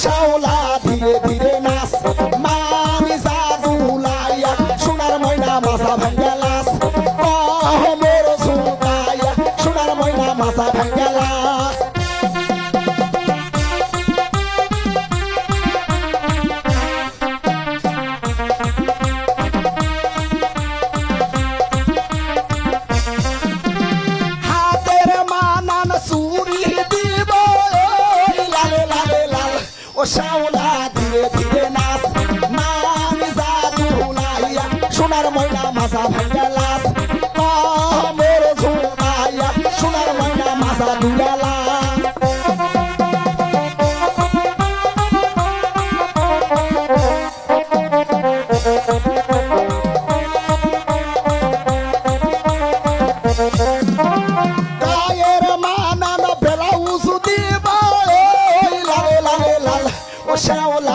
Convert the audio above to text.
শ্যাওলা ধীরে ধীরে নাচ মামি জাদুলাইয়া সোনার ময়না মাথা ভাঙ্গা লাস মোর ঝুঁকাইয়া সোনার ময়না মাথা ভাঙ্গা লাস হাতের মানান চুরি দিব লালে লালে লাল ও শ্যাওলা ধীরে ধীরে নাচ মামি জাদুলাইয়া সোনার ময়না মাথা ভাঙ্গা লাস মোর ঝুঁকাইয়া সোনার ময়না মাথা দুলা লাস গায়ের মানান ব্লাউজ দিব লালে লালে লাল ও শ্যাওলা